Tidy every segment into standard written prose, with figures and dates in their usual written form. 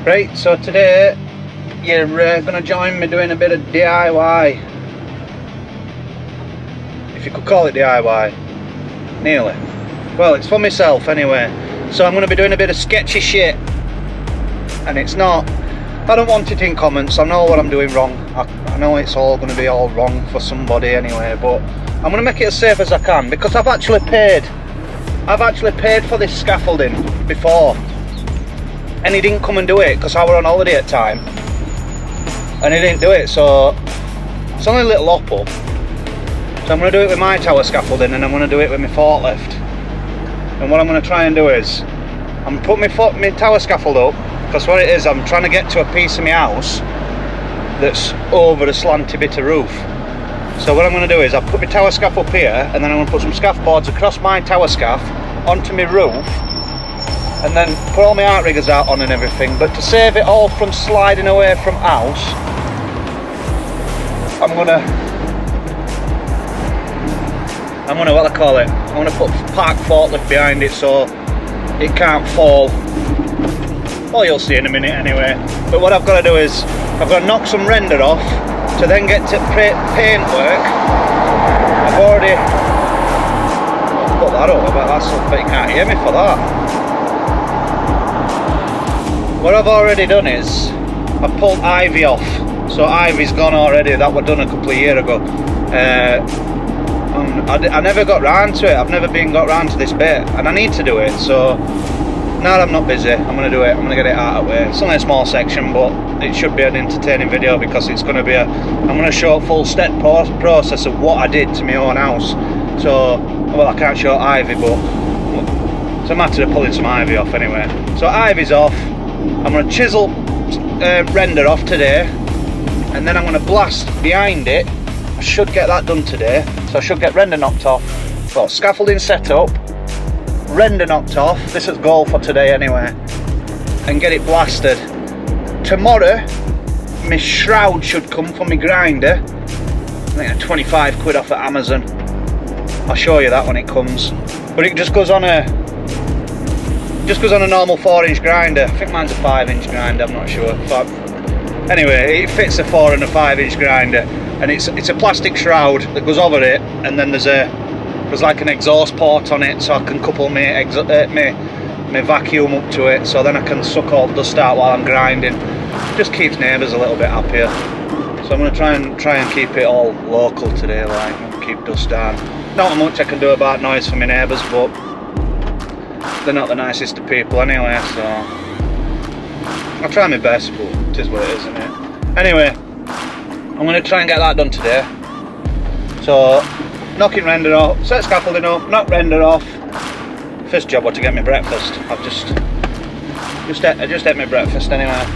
Right, so today you're going to join me doing a bit of DIY. If you could call it DIY. Nearly. Well, it's for myself anyway. So I'm going to be doing a bit of sketchy shit. And it's not... I don't want it in comments, I know what I'm doing wrong. I know it's all going to be all wrong for somebody anyway, but I'm going to make it as safe as I can because I've actually paid for this scaffolding before. And he didn't come and do it because I were on holiday at the time, and he didn't do it, so it's only a little up. So I'm going to do it with my tower scaffolding, and I'm going to do it with my forklift. And what I'm going to try and do is I'm going to put my tower scaffold up, because what it is, I'm trying to get to a piece of my house that's over a slanty bit of roof. So what I'm going to do is I'll put my tower scaff up here, and then I'm going to put some scaff boards across my tower scaff onto my roof, and then put all my outriggers out on and everything. But to save it all from sliding away from house, I'm gonna what I call it, I'm gonna put park forklift behind it so it can't fall. Well, you'll see in a minute anyway. But what I've got to do is I've got to knock some render off to then get to paint work. I've already put that up, but that's something, you can't hear me for that. What I've already done is I've pulled ivy off, so ivy's gone already. That was done a couple of years ago. I never got round to it. I've never got round to this bit, and I need to do it. So now that I'm not busy, I'm going to do it. I'm going to get it out of the way. It's only a small section, but it should be an entertaining video because it's going to be I'm going to show a full step process of what I did to my own house. So, well, I can't show ivy, but it's a matter of pulling some ivy off anyway. So ivy's off. I'm going to chisel render off today, and then I'm going to blast behind it. I should get that done today, so I should get render knocked off. Well, scaffolding set up, render knocked off, this is goal for today anyway, and get it blasted. Tomorrow my shroud should come for my grinder. I think 25 quid off at Amazon. I'll show you that when it comes, but it just goes on a normal 4-inch grinder. I think mine's a 5-inch grinder, I'm not sure, but anyway, it fits a 4 and a 5-inch grinder, and it's a plastic shroud that goes over it, and then there's like an exhaust port on it, so I can couple my vacuum up to it, so then I can suck all the dust out while I'm grinding. Just keeps neighbours a little bit happier. So I'm going to try and keep it all local today, like keep dust down. Not much I can do about noise for my neighbours, but they're not the nicest of people anyway, so I'll try my best, but it is what it is, isn't it? Anyway, I'm going to try and get that done today. So, knocking render off, set scaffolding up, knock render off. First job was to get my breakfast. I just ate my breakfast anyway.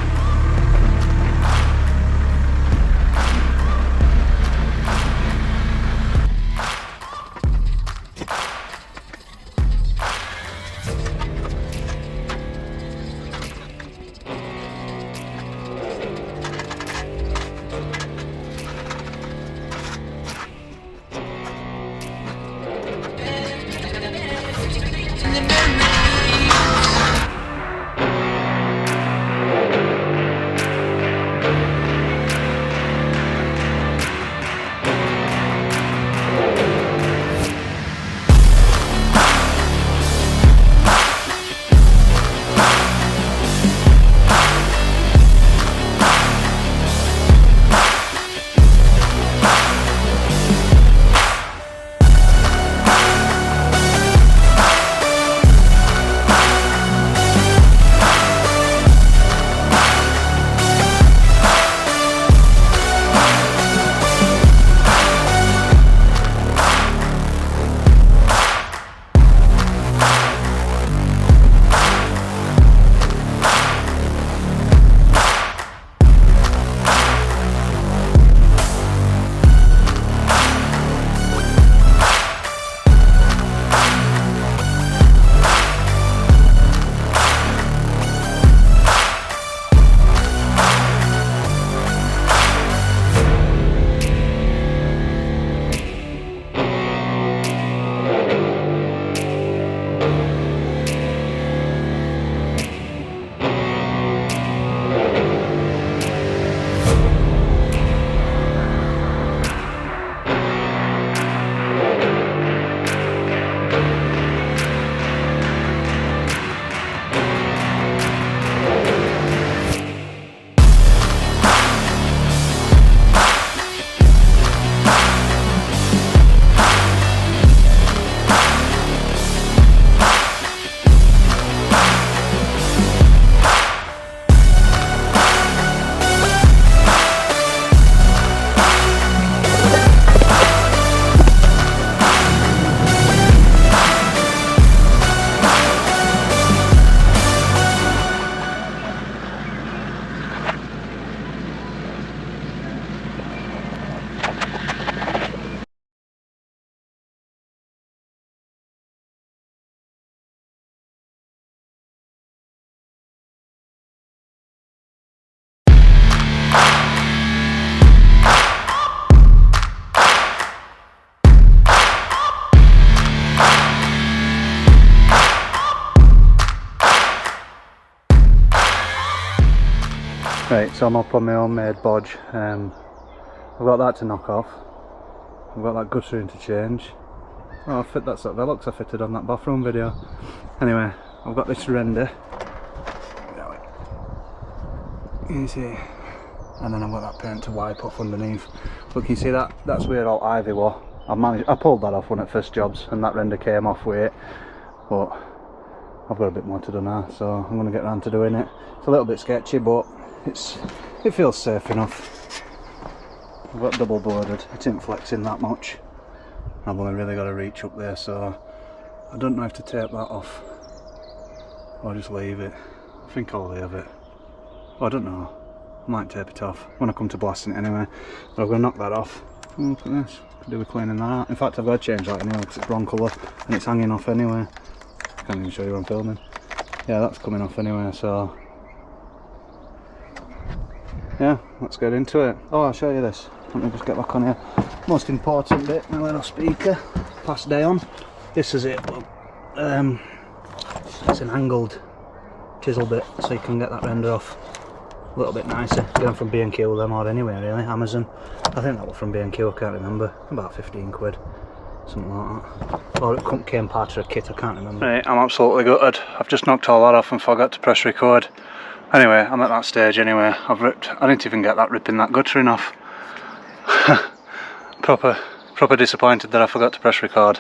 Right, so I'm up on my homemade bodge. I've got that to knock off. I've got that gutter interchange. Oh, that's that Velux I fitted on that bathroom video. Anyway, I've got this render. You see, and then I've got that paint to wipe off underneath. But can you see that? That's where all ivy was. I pulled that off one at first jobs, and that render came off with it. But I've got a bit more to do now, so I'm going to get around to doing it. It's a little bit sketchy, but it feels safe enough. I've got double boarded. It isn't flexing that much. I've only really got to reach up there, so I don't know if to tape that off or just leave it. I think I'll leave it. Oh, I don't know. I might tape it off when I come to blasting it anyway. But I'm going to knock that off. Oh, look at this. Could do with cleaning that out. In fact, I've got to change that anyway because it's wrong colour and it's hanging off anyway. I can't even show you what I'm filming. Yeah, that's coming off anyway, so yeah, let's get into it. Oh, I'll show you this. Let me just get back on here. Most important bit, my little speaker. Pass down. This is it. It's an angled chisel bit, so you can get that render off a little bit nicer. Going from B&Q them or anywhere really. Amazon. I think that was from B&Q. I can't remember. About 15 quid, something like that. Or it came part of a kit. I can't remember. Right, I'm absolutely gutted. I've just knocked all that off and forgot to press record. Anyway, I'm at that stage anyway. I didn't even get that ripping that guttering off. proper disappointed that I forgot to press record.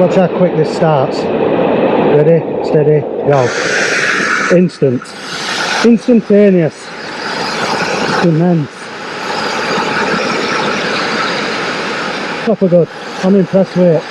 Watch how quick this starts. Ready, steady, go. Instant. Instantaneous. It's immense. Proper good. I'm impressed with it.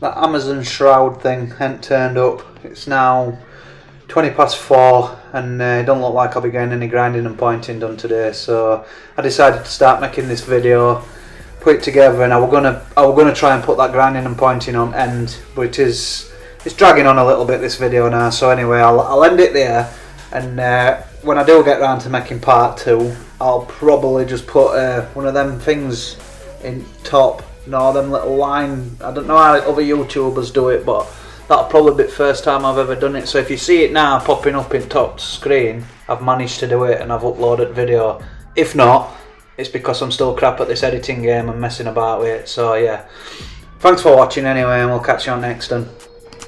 that Amazon shroud thing hadn't turned up. It's now 20 past 4 and it don't look like I'll be getting any grinding and pointing done today, so I decided to start making this video, put it together, and I was gonna try and put that grinding and pointing on end, but it's dragging on a little bit, this video now. So anyway, I'll end it there, and when I do get round to making part 2, I'll probably just put one of them things in top, them little line, I don't know how other YouTubers do it, but that'll probably be the first time I've ever done it. So if you see it now popping up in top screen, I've managed to do it and I've uploaded video. If not, it's because I'm still crap at this editing game and messing about with it. So yeah, thanks for watching anyway, and we'll catch you on next one.